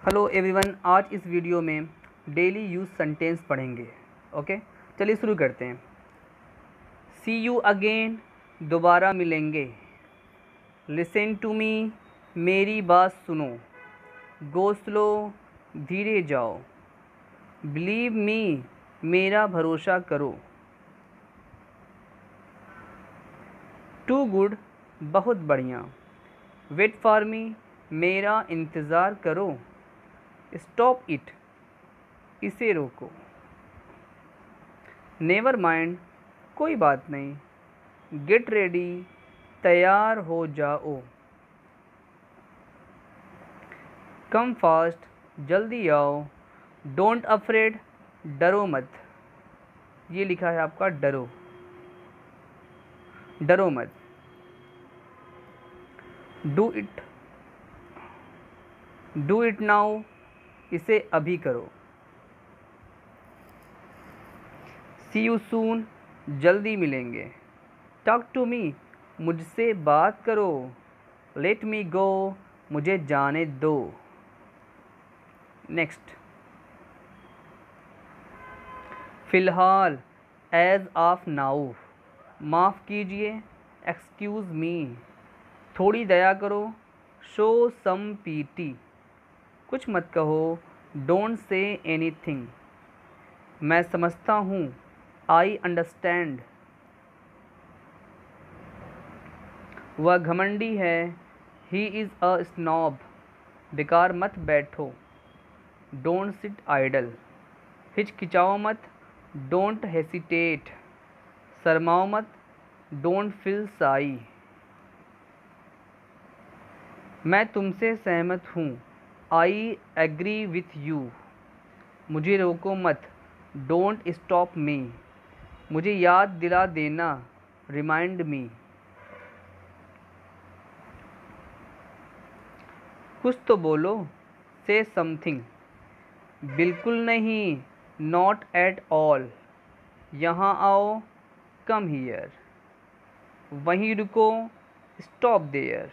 Hello everyone, आज इस video में डेली यूज सेंटेंस पढ़ेंगे। ओके, चलिए शुरू करते हैं। सी यू अगेन, दोबारा मिलेंगे। लिसन टू मी, मेरी बात सुनो। गो स्लो, धीरे जाओ। बिलीव मी, मेरा भरोसा करो। टू गुड, बहुत बढ़िया। वेट फॉर मी, मेरा इंतज़ार करो। स्टॉप इट, इसे रोको। नेवर माइंड, कोई बात नहीं। गेट रेडी, तैयार हो जाओ। कम फास्ट, जल्दी आओ। डोंट अफ्रेड, डरो मत। ये लिखा है आपका डरो, डरो मत। डू इट नाउ, इसे अभी करो। सी यू सून, जल्दी मिलेंगे। टॉक टू मी, मुझसे बात करो। लेट मी गो, मुझे जाने दो। नेक्स्ट, फ़िलहाल, एज ऑफ नाउ। माफ़ कीजिए, एक्सक्यूज़ मी। थोड़ी दया करो, शो सम पीटी। कुछ मत कहो, डोंट से एनीथिंग। मैं समझता हूँ, आई अंडरस्टैंड। वह घमंडी है, ही इज़ अ स्नॉब। बेकार मत बैठो, डोंट सिट आइडल। हिचकिचाओ मत, डोंट हेसिटेट। शर्माओ मत, डोंट फील शाई। मैं तुमसे सहमत हूँ, आई एग्री विथ यू। मुझे रोको मत, डोंट स्टॉप मी। मुझे याद दिला देना, रिमाइंड मी। कुछ तो बोलो, से समथिंग। बिल्कुल नहीं, नॉट एट ऑल। यहाँ आओ, कम हियर। वहीं रुको, स्टॉप देयर।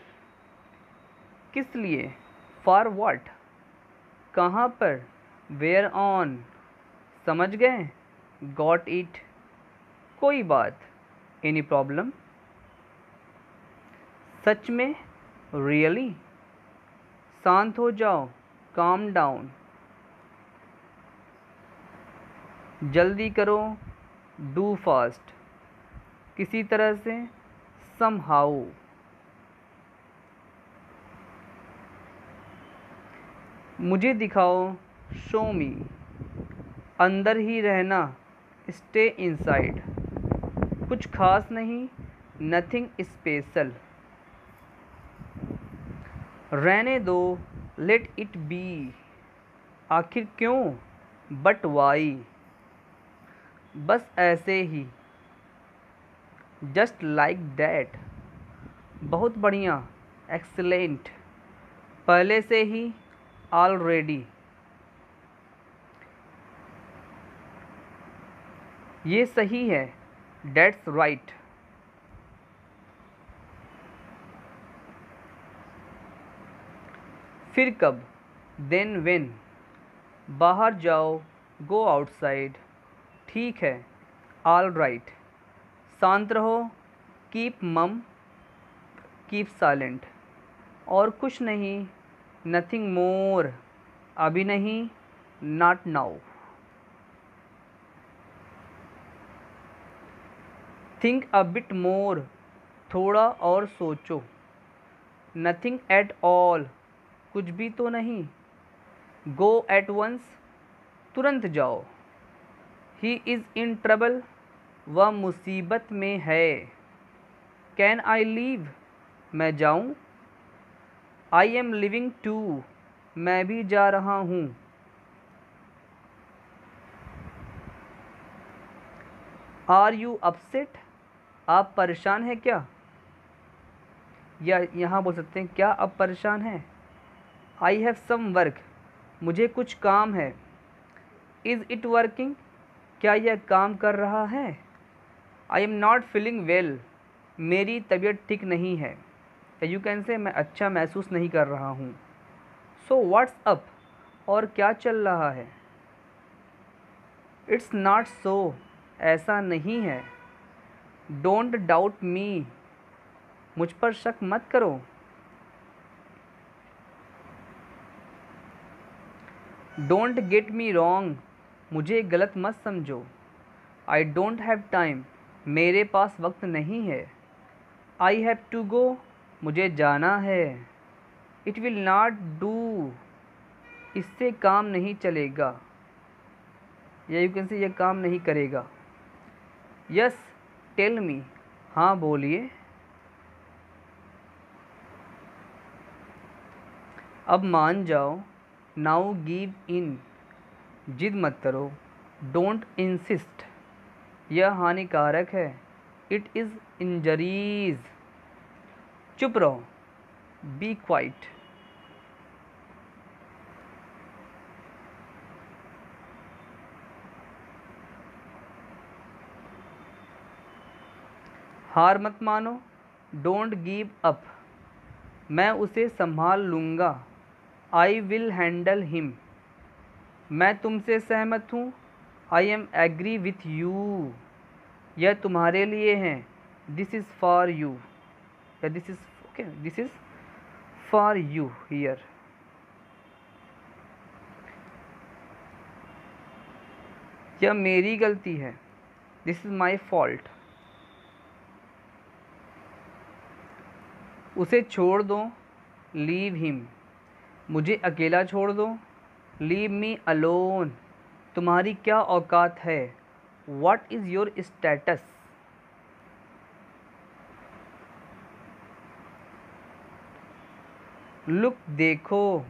किस लिए, फॉर व्हाट। कहाँ पर, वेयर ऑन। समझ गए, गॉट इट। कोई बात, एनी प्रॉब्लम। सच में, रियली। शांत हो जाओ, काम डाउन। जल्दी करो, डू फास्ट। किसी तरह से, समहाउ। मुझे दिखाओ, शो मी। अंदर ही रहना, स्टे इनसाइड। कुछ खास नहीं, नथिंग स्पेशल। रहने दो, लेट इट बी। आखिर क्यों, बट वाई। बस ऐसे ही, जस्ट लाइक दैट। बहुत बढ़िया, एक्सीलेंट। पहले से ही, ऑलरेडी। ये सही है, डेट्स राइट। फिर कब, देन व्हेन। बाहर जाओ, गो आउटसाइड। ठीक है, ऑल राइट। शांत रहो, कीप मम, कीप साइलेंट। और कुछ नहीं, नथिंग मोर। अभी नहीं, not now. Think a bit more, थोड़ा और सोचो। नथिंग एट ऑल, कुछ भी तो नहीं। गो एट वंस, तुरंत जाओ। ही इज़ इन ट्रबल, वह मुसीबत में है। कैन आई लीव, मैं जाऊँ। आई एम लिविंग टू, मैं भी जा रहा हूँ। आर यू अपसेट, आप परेशान हैं क्या। या यहाँ बोल सकते हैं, क्या आप परेशान हैं। आई हैव सम वर्क, मुझे कुछ काम है। इज़ इट वर्किंग, क्या यह काम कर रहा है। आई एम नॉट फीलिंग वेल, मेरी तबीयत ठीक नहीं है। यू कैन से, मैं अच्छा महसूस नहीं कर रहा हूँ। सो व्हाट्स अप, और क्या चल रहा है? इट्स नॉट सो, ऐसा नहीं है। डोंट डाउट मी, मुझ पर शक मत करो। डोंट गेट मी रॉन्ग, मुझे गलत मत समझो। आई डोंट हैव टाइम, मेरे पास वक्त नहीं है। आई हैव टू गो, मुझे जाना है। इट विल नॉट डू, इससे काम नहीं चलेगा, या यू कैन से यह काम नहीं करेगा। यस टेल मी, हाँ बोलिए। अब मान जाओ। नाउ गिव इन, जिद मत करो। डोंट इंसिस्ट, यह हानिकारक है। इट इज़ इंजरीज, चुप रहो। Be quiet. हार मत मानो। डोंट गिव अप, मैं उसे संभाल लूँगा। आई विल हैंडल हिम, मैं तुमसे सहमत हूँ। I am agree with you, यह तुम्हारे लिए है। दिस इज़ फॉर यू, या this is okay, this is for you here. यह मेरी गलती है। This is my fault. उसे छोड़ दो। लीव हिम, मुझे अकेला छोड़ दो। लीव मी अलोन, तुम्हारी क्या औकात है। What is your status. Look देखो।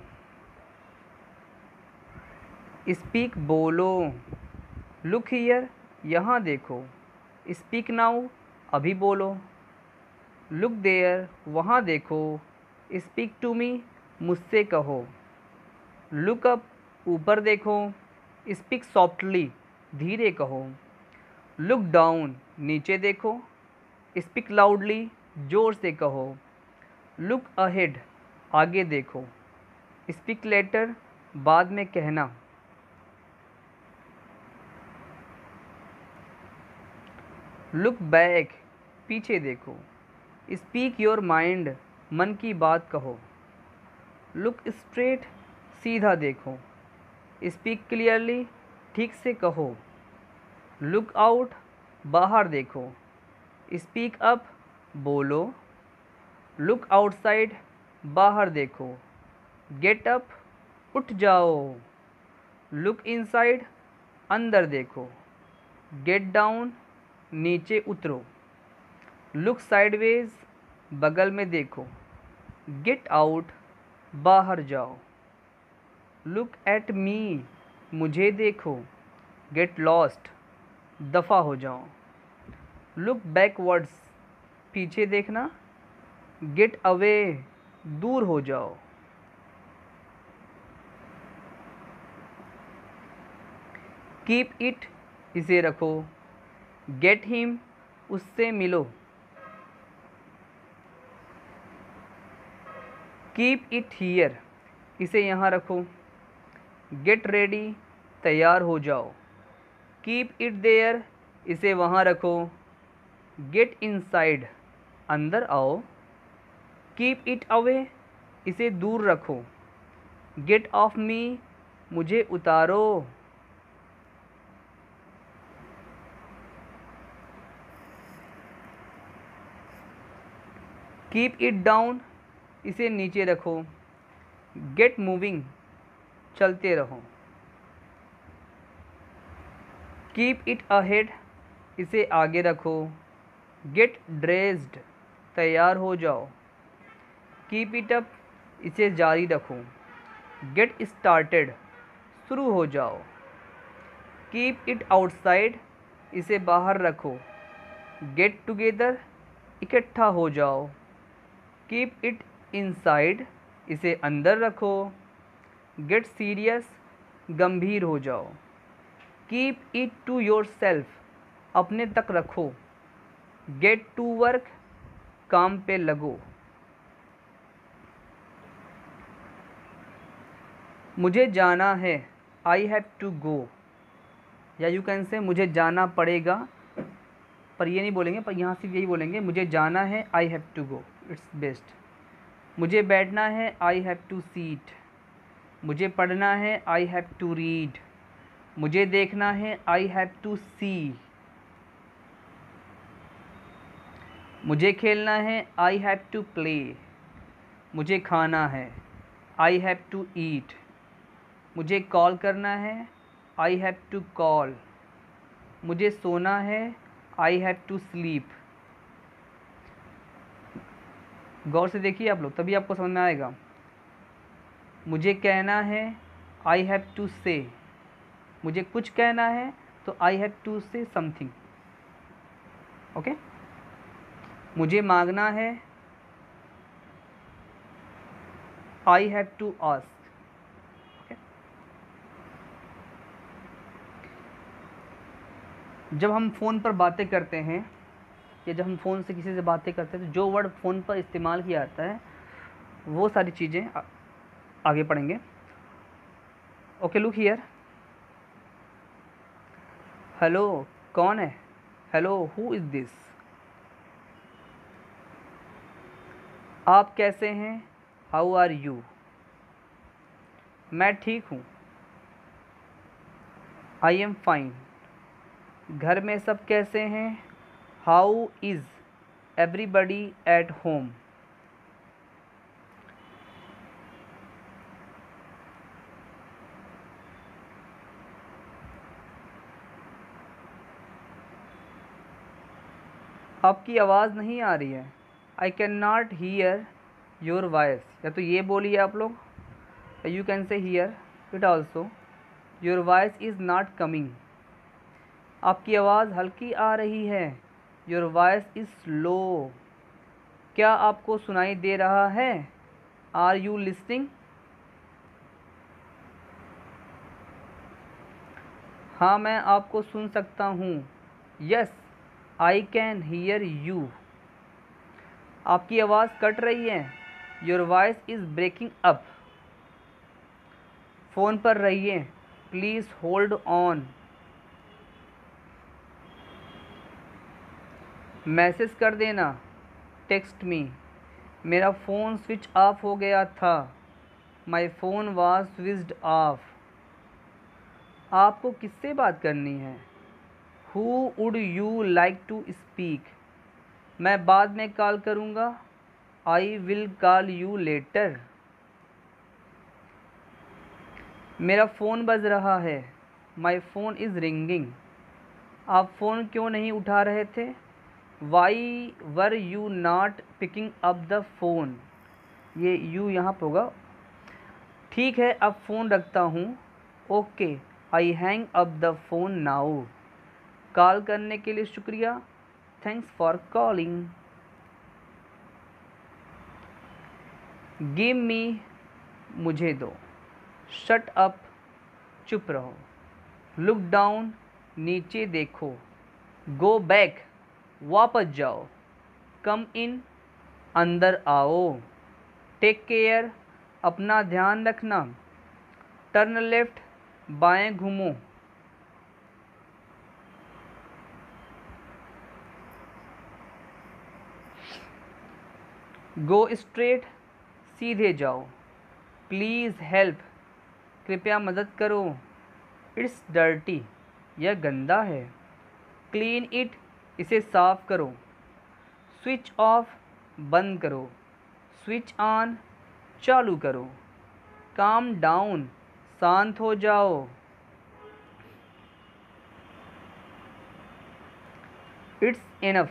स्पीक बोलो। लुक हियर, यहाँ देखो। स्पीक नाउ, अभी बोलो। लुक देयर, वहाँ देखो। स्पीक टू मी, मुझसे कहो। लुक अप, ऊपर देखो। स्पीक सॉफ्टली, धीरे कहो। लुक डाउन, नीचे देखो। स्पीक लाउडली, जोर से कहो। लुक अहेड, आगे देखो। स्पीक लेटर, बाद में कहना। लुक बैक, पीछे देखो। स्पीक योर माइंड, मन की बात कहो। लुक स्ट्रेट, सीधा देखो। स्पीक क्लियरली, ठीक से कहो। लुक आउट, बाहर देखो। स्पीक अप, बोलो। लुक आउटसाइड, बाहर देखो। गेट अप, उठ जाओ। लुक इनसाइड, अंदर देखो। गेट डाउन, नीचे उतरो। लुक साइडवेज, बगल में देखो। गेट आउट, बाहर जाओ। लुक एट मी, मुझे देखो। गेट लॉस्ट, दफ़ा हो जाओ। लुक बैकवर्ड्स, पीछे देखना। गेट अवे, दूर हो जाओ। कीप इट, इसे रखो। गेट हिम, उससे मिलो। कीप इट हियर, इसे यहाँ रखो। गेट रेडी, तैयार हो जाओ। कीप इट देयर, इसे वहाँ रखो। गेट इनसाइड, अंदर आओ। कीप इट अवे, इसे दूर रखो। गेट ऑफ मी, मुझे उतारो। कीप इट डाउन, इसे नीचे रखो। गेट मूविंग, चलते रहो। कीप इट अहेड, इसे आगे रखो। गेट ड्रेस्ड, तैयार हो जाओ। कीप इट अप, इसे जारी रखो। गेट स्टार्टेड, शुरू हो जाओ। कीप इट आउटसाइड, इसे बाहर रखो। गेट टुगेदर, इकट्ठा हो जाओ। कीप इट इनसाइड, इसे अंदर रखो। गेट सीरियस, गंभीर हो जाओ। Keep it to yourself, अपने तक रखो। गेट टू वर्क, काम पे लगो। मुझे जाना है, आई हैव टू गो, या यू कैन से मुझे जाना पड़ेगा, पर ये नहीं बोलेंगे, पर यहाँ सिर्फ यही बोलेंगे मुझे जाना है, I have to go, it's best. मुझे बैठना है, आई हैव टू सीट। मुझे पढ़ना है, आई हैव टू रीड। मुझे देखना है, आई हैव टू सी। मुझे खेलना है, आई हैव टू प्ले। मुझे खाना है, आई हैव टू ईट। मुझे कॉल करना है, आई हैव टू कॉल। मुझे सोना है, आई हैव टू स्लीप। गौर से देखिए आप लोग, तभी आपको समझ में आएगा। मुझे कहना है, आई हैव टू से। मुझे कुछ कहना है तो I have to say something. Okay. मुझे मांगना है, आई हैव टू आस्क। जब हम फ़ोन पर बातें करते हैं या जब हम फ़ोन से किसी से बातें करते हैं तो जो वर्ड फ़ोन पर इस्तेमाल किया जाता है वो सारी चीज़ें आगे पढ़ेंगे। Okay, look here. हेलो, कौन है? Hello, who is this? आप कैसे हैं? How are you? मैं ठीक हूँ, आई एम फाइन। घर में सब कैसे हैं? How is everybody at home? आपकी आवाज़ नहीं आ रही है, I can not hear your voice. या तो ये बोलिए आप लोग, you can say hear it also, your voice is not coming. आपकी आवाज़ हल्की आ रही है, योर वॉइस इज़ लो। क्या आपको सुनाई दे रहा है? Are you listening? हाँ, मैं आपको सुन सकता हूँ, yes I can hear you. आपकी आवाज़ कट रही है, your voice is breaking up. Phone पर रहिए, प्लीज़ होल्ड ऑन। मैसेज कर देना, टेक्स्ट मी। मेरा फ़ोन स्विच ऑफ हो गया था, my phone was switched off. आपको किससे बात करनी है? Who would you like to speak? मैं बाद में कॉल करूँगा, I will call you later. मेरा फ़ोन बज रहा है, माई फ़ोन इज़ रिंगिंग। आप फ़ोन क्यों नहीं उठा रहे थे? Why were you not picking up the phone? ये यू यहाँ पर होगा। ठीक है, अब फ़ोन रखता हूँ, okay I hang up the phone now. Call करने के लिए शुक्रिया, thanks for calling. Give me, मुझे दो। शट अप, चुप रहो। लुक डाउन, नीचे देखो। गो बैक, वापस जाओ। कम इन, अंदर आओ। टेक केयर, अपना ध्यान रखना। टर्न लेफ्ट, बाएं घूमो। गो स्ट्रेट, सीधे जाओ। प्लीज़ हेल्प, कृपया मदद करो। इट्स डर्टी, यह गंदा है। क्लीन इट, इसे साफ करो। स्विच ऑफ, बंद करो। स्विच ऑन, चालू करो। काम डाउन, शांत हो जाओ। इट्स इनफ,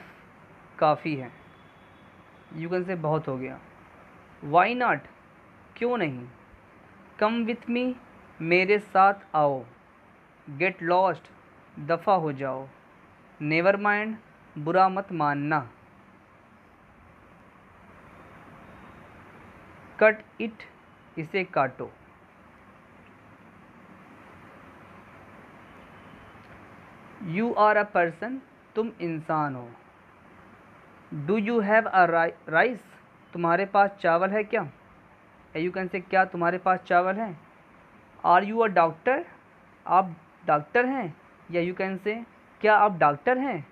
काफ़ी है। यू कैन से बहुत हो गया। वाई नॉट, क्यों नहीं। कम विथ मी, मेरे साथ आओ। गेट लॉस्ट, दफ़ा हो जाओ। नेवर माइंड, बुरा मत मानना। कट इट, इसे काटो। यू आर अ पर्सन, तुम इंसान हो। Do you have a rice, तुम्हारे पास चावल है क्या? यू कैन से क्या तुम्हारे पास चावल है? Are you a doctor? आप डॉक्टर हैं, या यू कैन से क्या आप डॉक्टर हैं?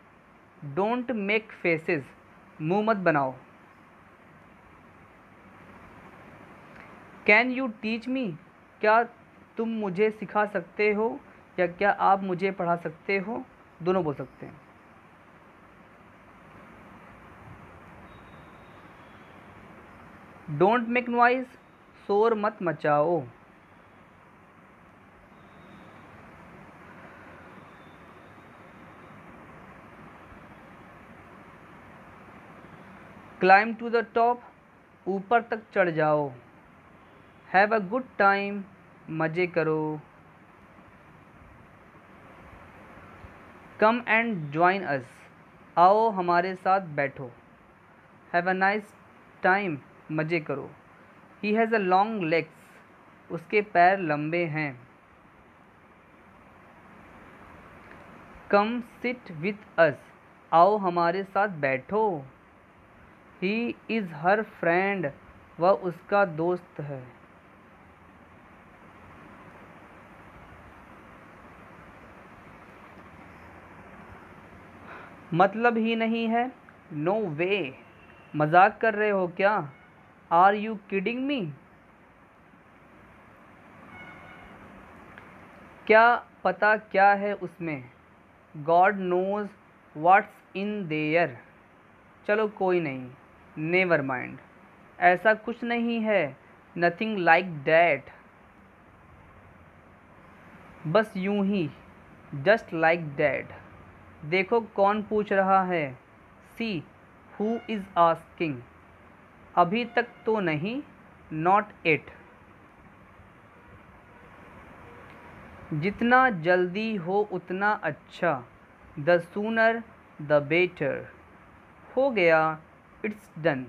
डोंट मेक फेसेस, मुंह मत बनाओ। कैन यू टीच मी, क्या तुम मुझे सिखा सकते हो, या क्या आप मुझे पढ़ा सकते हो? दोनों बोल सकते हैं। डोंट मेक नॉइज, शोर मत मचाओ। क्लाइम टू द टॉप, ऊपर तक चढ़ जाओ। हैव अ गुड टाइम, मज़े करो। कम एंड ज्वाइन अस, आओ हमारे साथ बैठो। हैव अ नाइस टाइम, मज़े करो। He has a long legs, उसके पैर लंबे हैं। कम सिट विथ अस, आओ हमारे साथ बैठो। ही इज़ हर फ्रेंड, वह उसका दोस्त है। मतलब ही नहीं है, नो वे, मजाक कर रहे हो क्या? Are you kidding me? क्या पता क्या है उसमें? God knows what's in there. चलो कोई नहीं, नेवर माइंड, ऐसा कुछ नहीं है, नथिंग लाइक डैट। बस यूं ही, जस्ट लाइक डैट। देखो कौन पूछ रहा है, सी हु इज़ आस्किंग। अभी तक तो नहीं, नॉट इट। जितना जल्दी हो उतना अच्छा, द सूनर द बेटर। हो गया, it's done.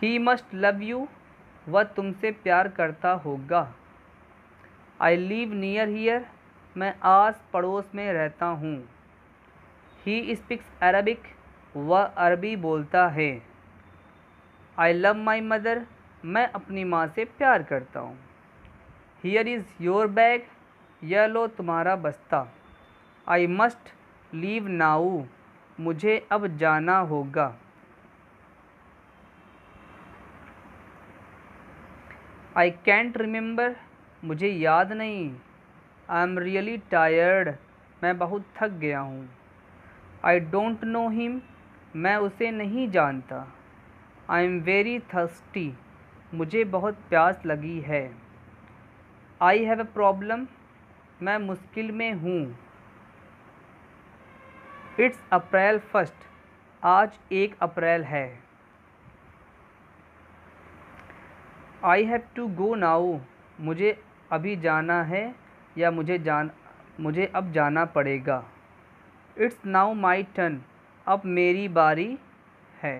He must love you, वह तुमसे प्यार करता होगा। आई लिव नियर हियर, मैं आस पड़ोस में रहता हूँ। ही स्पीक्स अरबिक, वह अरबी बोलता है। आई लव माई मदर, मैं अपनी माँ से प्यार करता हूँ। हियर इज़ योर बैग, यह लो तुम्हारा बस्ता। आई मस्ट लीव नाउ, मुझे अब जाना होगा। आई कैंट रिमेंबर, मुझे याद नहीं। आई एम रियली टायर्ड, मैं बहुत थक गया हूँ। आई डोंट नो हिम, मैं उसे नहीं जानता। आई एम वेरी थर्स्टी, मुझे बहुत प्यास लगी है। आई हैव अ प्रॉब्लम, मैं मुश्किल में हूँ। इट्स अप्रैल फर्स्ट, आज 1 अप्रैल है। I have to go now, मुझे अभी जाना है, या मुझे अब जाना पड़ेगा। इट्स नाउ माई टर्न, अब मेरी बारी है।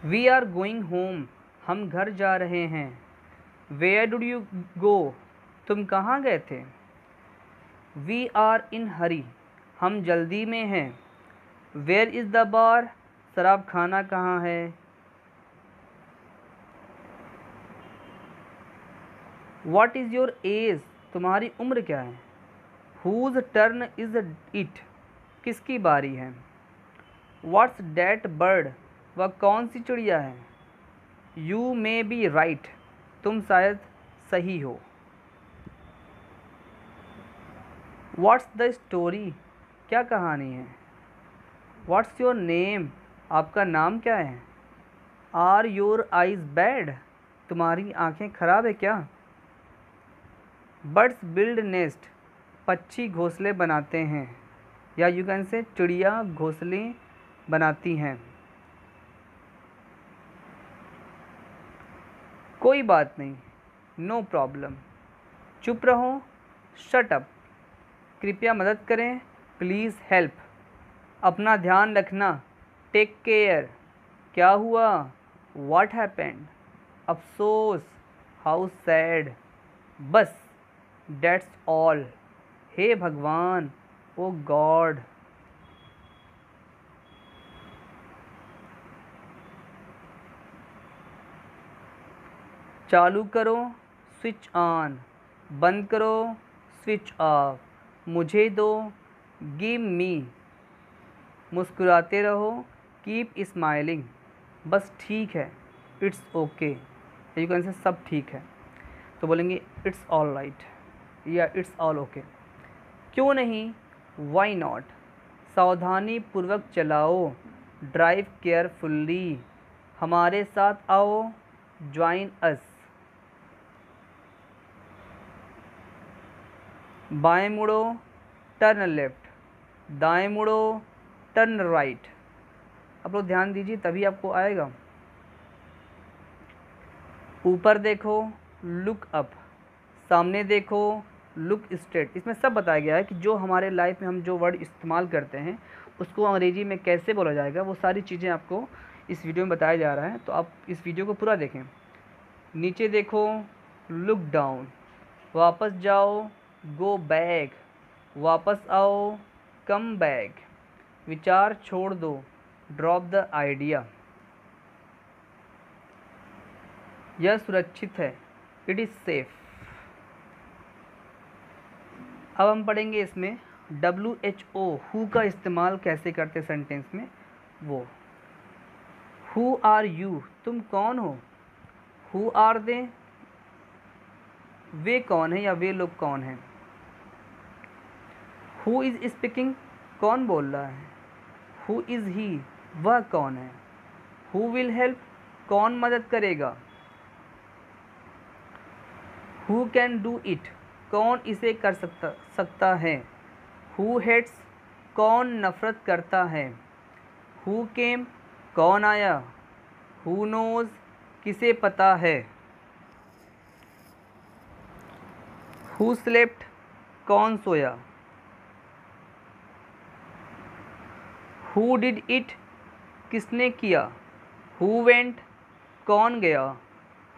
वी आर गोइंग होम, हम घर जा रहे हैं। वेयर डू यू गो, तुम कहाँ गए थे? वी आर इन हरी, हम जल्दी में हैं। वेयर इज़ द बार, शराब खाना कहाँ है? व्हाट इज़ योर एज, तुम्हारी उम्र क्या है? हुज टर्न इज़ इट, किसकी बारी है? व्हाट्स डैट बर्ड, वह कौन सी चिड़िया है? यू मे बी राइट, तुम शायद सही हो। व्हाट्स द स्टोरी, क्या कहानी है? व्हाट्स योर नेम, आपका नाम क्या है? आर योर आइज़ बैड, तुम्हारी आँखें खराब है क्या? बर्ड्स बिल्ड नेस्ट, पक्षी घोंसले बनाते हैं, या यू कैन से चिड़िया घोंसले बनाती हैं। कोई बात नहीं, नो प्रॉब्लम, चुप रहो, शट अप, कृपया मदद करें, प्लीज़ हेल्प, अपना ध्यान रखना, टेक केयर, क्या हुआ, व्हाट हैपेंड, अफसोस, हाउ सैड, बस, डेट्स ऑल, हे भगवान, ओ गॉड। चालू करो स्विच ऑन, बंद करो स्विच ऑफ, मुझे दो गिव मी, मुस्कुराते रहो कीप स्माइलिंग, बस ठीक है it's okay, you can say सब ठीक है तो बोलेंगे इट्स ऑल राइट या इट्स ऑल ओके। क्यों नहीं वाई नॉट, सावधानी पूर्वक चलाओ ड्राइव केयरफुल्ली, हमारे साथ आओ ज्वाइन अस, बाएं मुड़ो टर्न लेफ्ट, दाएं मुड़ो टर्न राइट। आप लोग ध्यान दीजिए तभी आपको आएगा। ऊपर देखो लुक अप, सामने देखो लुक स्ट्रेट। इसमें सब बताया गया है कि जो हमारे लाइफ में हम जो वर्ड इस्तेमाल करते हैं उसको अंग्रेजी में कैसे बोला जाएगा, वो सारी चीज़ें आपको इस वीडियो में बताया जा रहा है, तो आप इस वीडियो को पूरा देखें। नीचे देखो लुक डाउन, वापस जाओ गो बैक, वापस आओ कम बैक, विचार छोड़ दो ड्रॉप द आइडिया, यह सुरक्षित है इट इज़ सेफ। अब हम पढ़ेंगे इसमें WHO हु का इस्तेमाल कैसे करते सेंटेंस में। वो हु आर यू, तुम कौन हो, हु आर दे, वे कौन है या वे लोग कौन हैं। हु इज़ स्पीकिंग, कौन बोल रहा है, हु इज़ ही, वह कौन है, हु विल हेल्प, कौन मदद करेगा, हु कैन डू इट, कौन इसे कर सकता है, हु हेट्स, कौन नफरत करता है, हु केम, कौन आया, हु नोज़, किसे पता है, हु स्लेप्ट, कौन सोया, हु डिड इट, किसने किया, हु वेंट, कौन गया,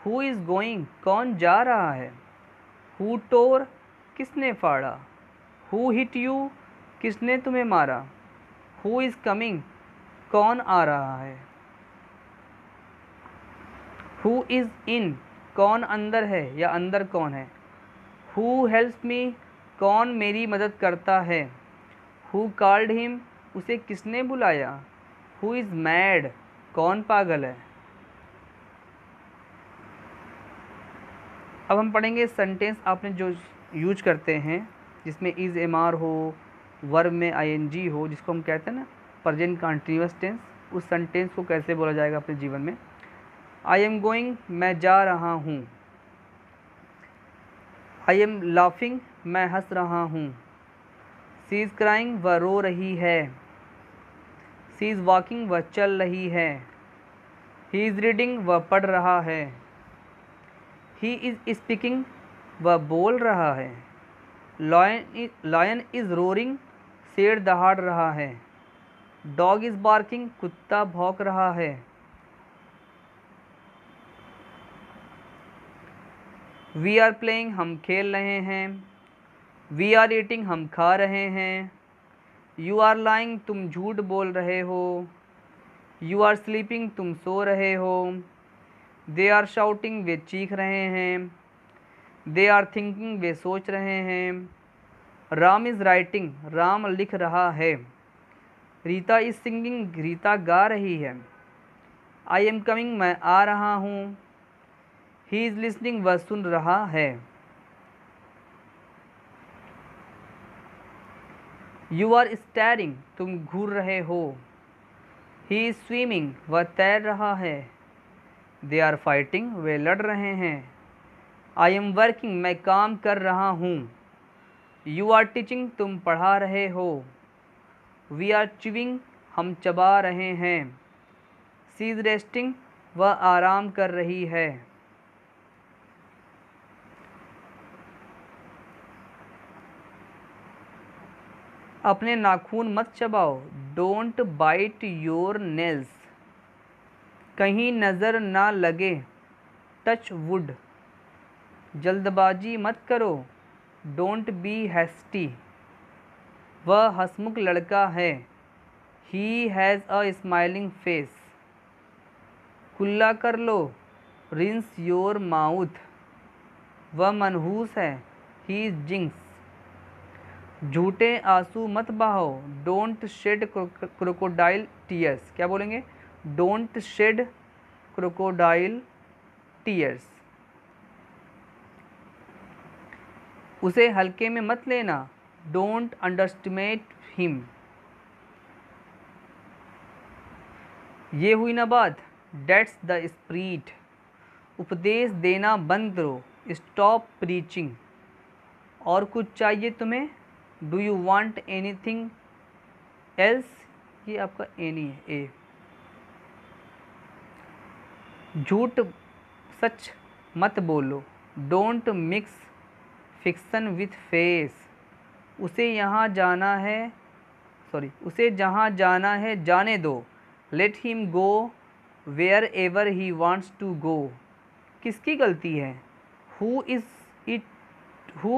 हु इज़ गोइंग, कौन जा रहा है, हु टोर, किसने फाड़ा, हु हिट यू, किसने तुम्हें मारा, हु इज़ कमिंग, कौन आ रहा है, हु इज़ इन, कौन अंदर है या अंदर कौन है, हु हेल्प्स मी, कौन मेरी मदद करता है, हु कॉल्ड हिम, उसे किसने बुलाया, हु इज़ मैड, कौन पागल है। अब हम पढ़ेंगे सेंटेंस आपने जो यूज करते हैं जिसमें इज़ एम आर हो, वर्ब में ING हो, जिसको हम कहते हैं ना प्रेजेंट कंटिन्यूअस टेंस, उस सेंटेंस को कैसे बोला जाएगा अपने जीवन में। आई एम गोइंग, मैं जा रहा हूँ, आई एम लाफिंग, मैं हंस रहा हूँ, सी इज़ क्राइंग, वह रो रही है, सी इज़ वॉकिंग, वह चल रही है, ही इज़ रीडिंग, वह पढ़ रहा है, ही इज़ स्पीकिंग, वह बोल रहा है, लायन इज़ रोरिंग, शेर दहाड़ रहा है, डॉग इज़ बार्किंग, कुत्ता भौंक रहा है, वी आर प्लेइंग, हम खेल रहे हैं, वी आर ईटिंग, हम खा रहे हैं, यू आर लाइंग, तुम झूठ बोल रहे हो, यू आर स्लीपिंग, तुम सो रहे हो, दे आर शाउटिंग, वे चीख रहे हैं, दे आर थिंकिंग, वे सोच रहे हैं, राम इज़ राइटिंग, राम लिख रहा है, रीता इज़ सिंगिंग, रीता गा रही है, आई एम कमिंग, मैं आ रहा हूँ, ही इज़ लिसनिंग, वह सुन रहा है, यू आर स्टेयरिंग, तुम घूर रहे हो, ही इज़ स्विमिंग, वह तैर रहा है, दे आर फाइटिंग, वे लड़ रहे हैं, आई एम वर्किंग, मैं काम कर रहा हूँ, यू आर टीचिंग, तुम पढ़ा रहे हो, वी आर च्यूइंग, हम चबा रहे हैं, सी इज़ रेस्टिंग, वह आराम कर रही है। अपने नाखून मत चबाओ, डोंट बाइट योर नेल्स, कहीं नज़र ना लगे, टच वुड, जल्दबाजी मत करो, डोंट बी हैस्टी, वह हंसमुख लड़का है, he has a smiling face, कुल्ला कर लो, रिंस योर माउथ, वह मनहूस है, ही इज जिंक्स। झूठे आंसू मत बहाओ, डोंट शेड क्रोकोडाइल टीयर्स। क्या बोलेंगे? Don't shed crocodile tears. उसे हल्के में मत लेना, डोंट अंडरस्टिमेट हिम। ये हुई ना बात, डेट्स द स्प्रिट। उपदेश देना बंद करो, स्टॉप प्रीचिंग। और कुछ चाहिए तुम्हें, do you want anything else. ये आपका एनी है, ए। झूठ सच मत बोलो, don't mix fiction with face. उसे यहाँ जाना है, उसे जहाँ जाना है जाने दो, let him go wherever he wants to go. किसकी गलती है? Who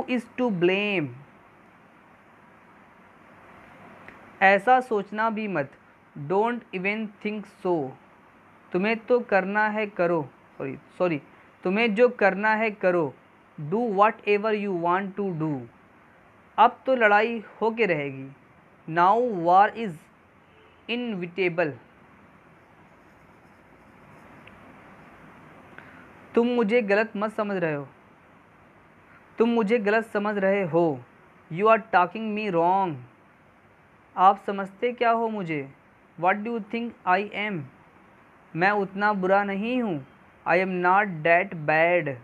is to blame. ऐसा सोचना भी मत, डोंट इवन थिंक सो। तुम्हें तो करना है करो, तुम्हें जो करना है करो, do whatever you want to do. अब तो लड़ाई होके रहेगी, नाउ वार इज़ इनविटेबल। तुम मुझे गलत समझ रहे हो, you are talking me wrong. आप समझते क्या हो मुझे, what do you think I am. मैं उतना बुरा नहीं हूँ, I am not that bad.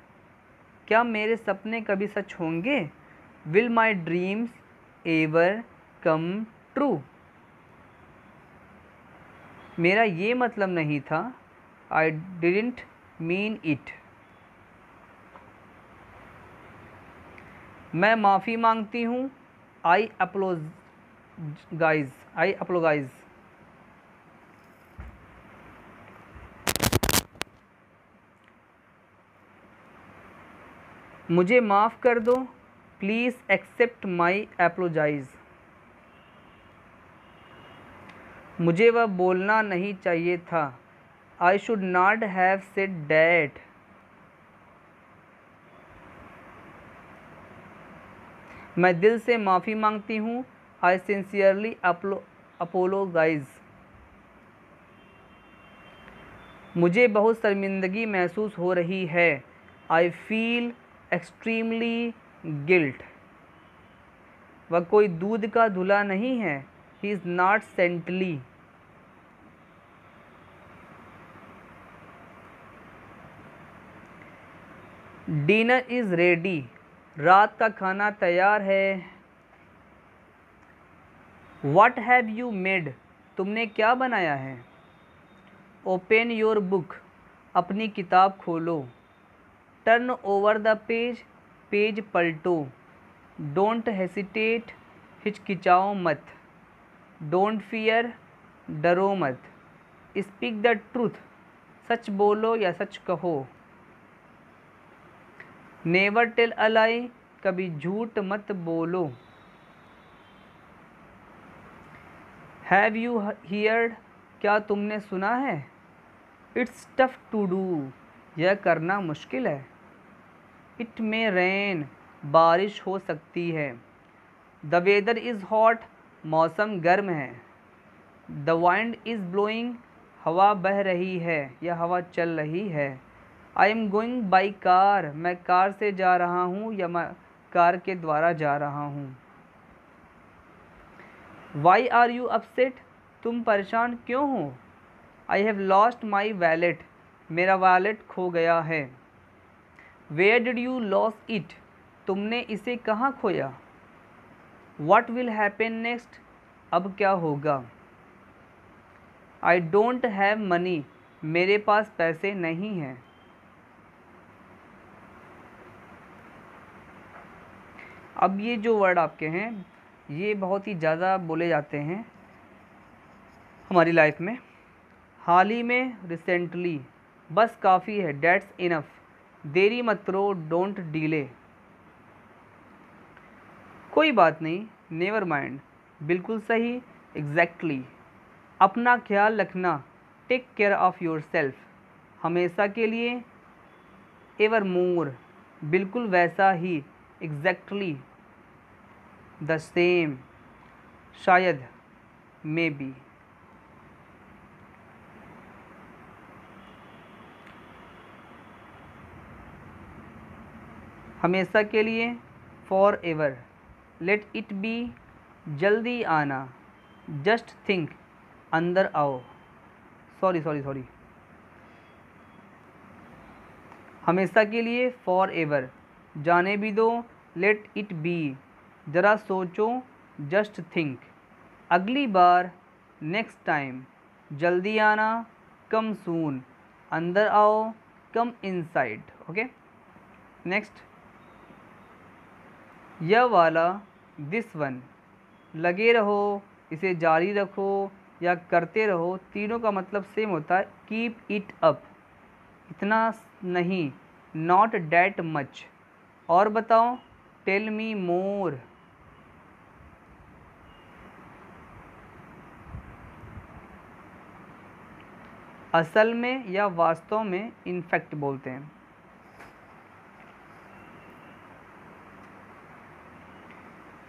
क्या मेरे सपने कभी सच होंगे, will my dreams ever come true. मेरा ये मतलब नहीं था, आई डिडंट मीन इट। मैं माफ़ी मांगती हूँ, आई अपोलोगाइज। मुझे माफ़ कर दो, प्लीज़ एक्सेप्ट माई अपोलोजाइज। मुझे वह बोलना नहीं चाहिए था, I should not have said that. मैं दिल से माफ़ी मांगती हूँ, आई सिंसियरली अपोलोगाइज। मुझे बहुत शर्मिंदगी महसूस हो रही है, आई फील एक्सट्रीमली गिल्ट। वह कोई दूध का धुला नहीं है, he is not saintly. Dinner is ready, रात का खाना तैयार है। व्हाट हैव यू मेड, तुमने क्या बनाया है। ओपन योर बुक, अपनी किताब खोलो। Turn over the page, page पलटो। डोंट हेसिटेट, हिचकिचाओ मत। डोंट फियर, डरो मत। स्पीक द ट्रूथ, सच बोलो या सच कहो। नेवर टेल अ लाई, कभी झूठ मत बोलो। हैव यू हियर्ड, क्या तुमने सुना है। इट्स टफ टू डू, यह करना मुश्किल है। इट मे रेन, बारिश हो सकती है। द वेदर इज़ हॉट, मौसम गर्म है। द वाइंड इज़ ब्लोइंग, हवा बह रही है या हवा चल रही है। I am going by car, मैं कार से जा रहा हूँ या मैं कार के द्वारा जा रहा हूँ। वाई आर यू अपसेट, तुम परेशान क्यों हो। I have lost my wallet, मेरा वैलेट खो गया है। Where did you loss it, तुमने इसे कहाँ खोया। वट विल हैपन नेक्स्ट, अब क्या होगा। आई डोंट हैव मनी, मेरे पास पैसे नहीं हैं। अब ये जो वर्ड आपके हैं, ये बहुत ही ज़्यादा बोले जाते हैं हमारी लाइफ में। हाल ही में, रिसेंटली, बस काफ़ी है, डेट्स इनफ। देरी मत करो, डोंट डिले। कोई बात नहीं, नेवर माइंड, बिल्कुल सही, एग्जैक्टली। अपना ख्याल रखना, take care of yourself, हमेशा के लिए। एवर मोर, बिल्कुल वैसा ही, एग्जैक्टली द सेम, शायद, मे बी। हमेशा के लिए, for ever. Let it be, जल्दी आना। जस्ट थिंक, अंदर आओ। सॉरी। हमेशा के लिए, फॉर एवर। जाने भी दो, लेट इट बी, ज़रा सोचो, जस्ट थिंक। अगली बार, नेक्स्ट टाइम। जल्दी आना, कम सून। अंदर आओ, कम इनसाइड। Okay, next. यह वाला, दिस वन। लगे रहो, इसे जारी रखो या करते रहो, तीनों का मतलब सेम होता है, कीप इट अप। इतना नहीं, नॉट डैट मच। और बताओ, टेल मी मोर। असल में या वास्तव में, इनफैक्ट बोलते हैं।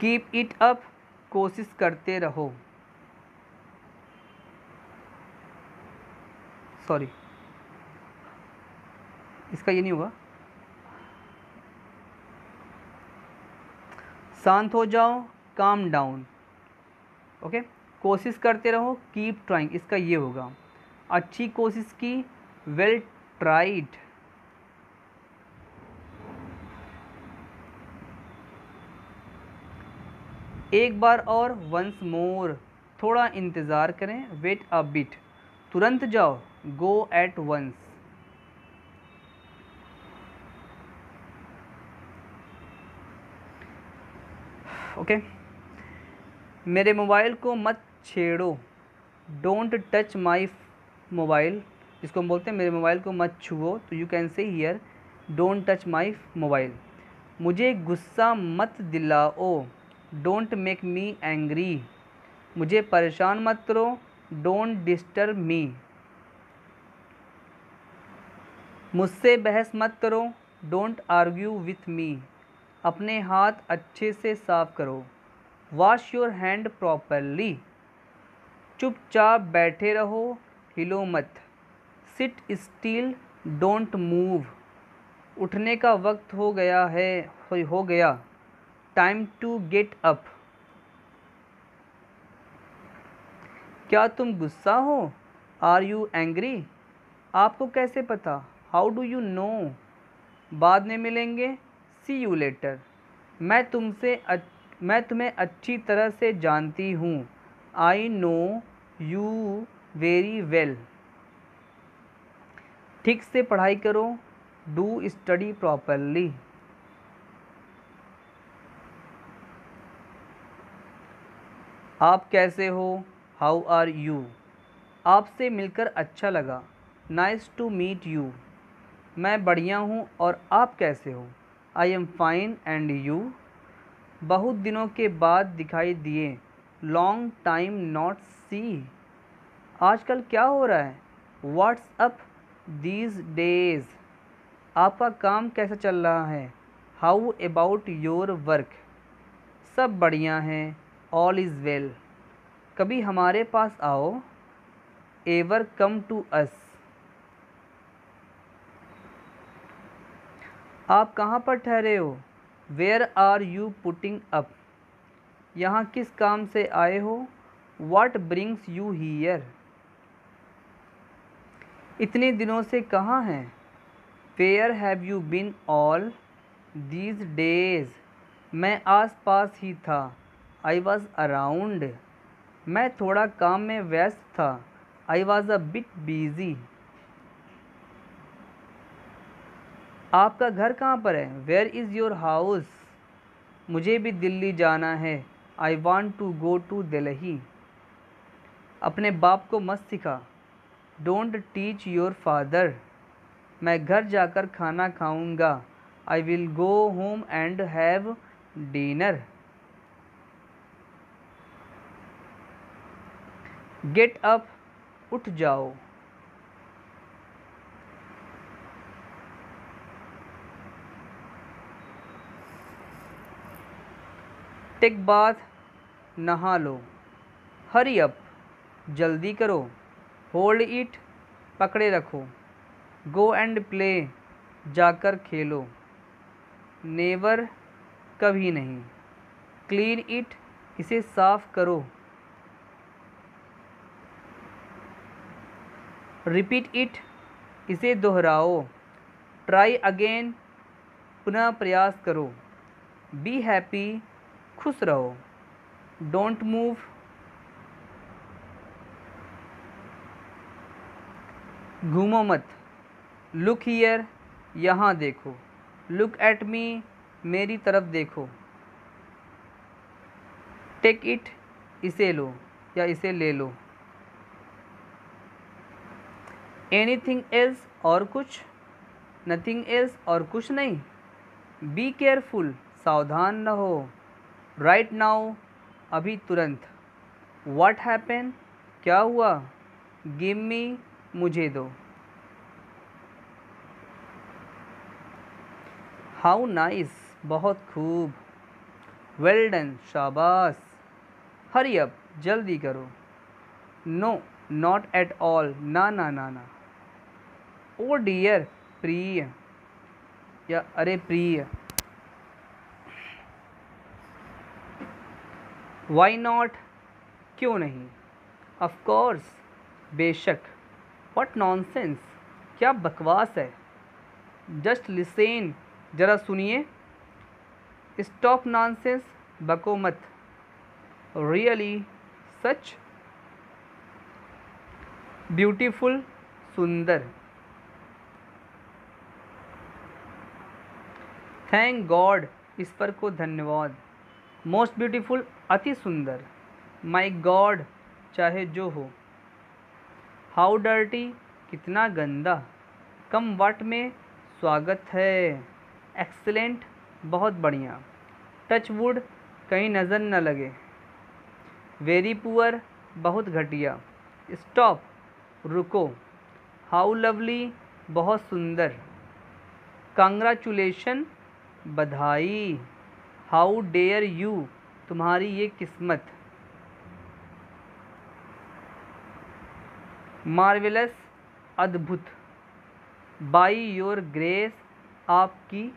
कीप इट अप, कोशिश करते रहो। सॉरी, इसका ये नहीं होगा। शांत हो जाओ, काम डाउन। ओके, कोशिश करते रहो, कीप ट्राइंग, इसका ये होगा। अच्छी कोशिश की, वेल ट्राइड। एक बार और, वंस मोर। थोड़ा इंतज़ार करें, वेट अ बिट। तुरंत जाओ, गो एट वंस। ओके, मेरे मोबाइल को मत छेड़ो, डोंट टच माई मोबाइल। जिसको हम बोलते हैं मेरे मोबाइल को मत छुओ, तो you can say here, don't touch my mobile. मुझे गुस्सा मत दिलाओ, डोंट मेक मी एंग्री। मुझे परेशान मत करो, डोंट डिस्टर्ब मी। मुझसे बहस मत करो, डोंट आर्ग्यू विथ मी। अपने हाथ अच्छे से साफ करो, वॉश योर हैंड प्रॉपरली। चुपचाप बैठे रहो, हिलो मत। Seat still, don't move. उठने का वक्त हो गया है, हो गया, टाइम टू गेट अप। क्या तुम गुस्सा हो, आर यू एंग्री। आपको कैसे पता, हाउ डू यू नो। बाद में मिलेंगे, सी यू लेटर। मैं तुम्हें अच्छी तरह से जानती हूँ, I know you very well. ठीक से पढ़ाई करो, डू स्टडी प्रॉपरली। आप कैसे हो, हाउ आर यू। आपसे मिलकर अच्छा लगा, नाइस टू मीट यू। मैं बढ़िया हूँ और आप कैसे हो, I am fine and you. बहुत दिनों के बाद दिखाई दिए, लॉन्ग टाइम नॉट सी। आजकल क्या हो रहा है, व्हाट्स अप दीज डेज। आपका काम कैसा चल रहा है, हाउ अबाउट योर वर्क। सब बढ़िया हैं, ऑल इज़ वेल। कभी हमारे पास आओ, एवर कम टू अस। आप कहाँ पर ठहरे हो, where are you putting up. यहाँ किस काम से आए हो, व्हाट ब्रिंग्स यू हीयर। इतने दिनों से कहाँ हैं, where have you been all these days. मैं आस पास ही था, आई वॉज अराउंड। मैं थोड़ा काम में व्यस्त था, I was a bit busy. आपका घर कहाँ पर है, वेयर इज़ योर हाउस। मुझे भी दिल्ली जाना है, I want to go to Delhi. अपने बाप को मत सिखा, डोंट टीच योर फादर। मैं घर जाकर खाना खाऊंगा, I will go home and have dinner. Get up, उठ जाओ। टेक बाथ, नहा लो। हरी अप, जल्दी करो। होल्ड इट, पकड़े रखो। गो एंड प्ले, जाकर खेलो। नेवर, कभी नहीं। क्लीन इट, इसे साफ करो। रिपीट इट, इसे दोहराओ। ट्राई अगेन, पुनः प्रयास करो। बी हैप्पी, खुश रहो। डोंट मूव, घूमो मत। लुक हियर, यहाँ देखो। लुक एट मी, मेरी तरफ देखो। टेक इट, इसे लो या इसे ले लो। एनीथिंग एल्स, और कुछ। नथिंग एल्स, और कुछ नहीं। बी केयरफुल, सावधान रहो। राइट नाउ, अभी तुरंत। व्हाट हैपन, क्या हुआ। गिव मी, मुझे दो। हाउ नाइस, बहुत खूब। वेल डन, शाबाश। हरी अप, जल्दी करो। नो, नॉट एट ऑल, ना ना ना ना। ओ डियर, प्रिय या अरे प्रिय। वाई नॉट, क्यों नहीं। ऑफ कोर्स, बेशक। व्हाट नॉनसेंस, क्या बकवास है। जस्ट लिसेन, जरा सुनिए। स्टॉप नॉनसेंस, बको मत। रियली, सच। ब्यूटीफुल, सुंदर। थैंक गॉड, ईश्वर को धन्यवाद। मोस्ट ब्यूटीफुल, अति सुंदर। माई गॉड, चाहे जो हो। हाउ डर्टी, कितना गंदा। कम वाट में, स्वागत है। एक्सीलेंट, बहुत बढ़िया। टच वुड, कहीं नज़र न लगे। वेरी पुअर, बहुत घटिया। स्टॉप, रुको। हाउ लवली, बहुत सुंदर। कांग्रेचुलेशन, बधाई। हाउ डेयर यू, तुम्हारी ये किस्मत। मार्वेलस, अद्भुत। बाई योर ग्रेस, आपकी।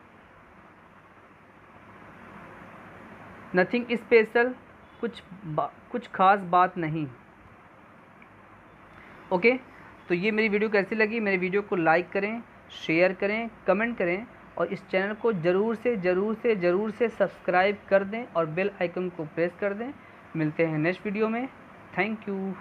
नथिंग स्पेशल, कुछ खास बात नहीं। ओके, तो ये मेरी वीडियो कैसी लगी। मेरे वीडियो को लाइक करें, शेयर करें, कमेंट करें और इस चैनल को ज़रूर से सब्सक्राइब कर दें और बेल आइकन को प्रेस कर दें। मिलते हैं नेक्स्ट वीडियो में। Thank you.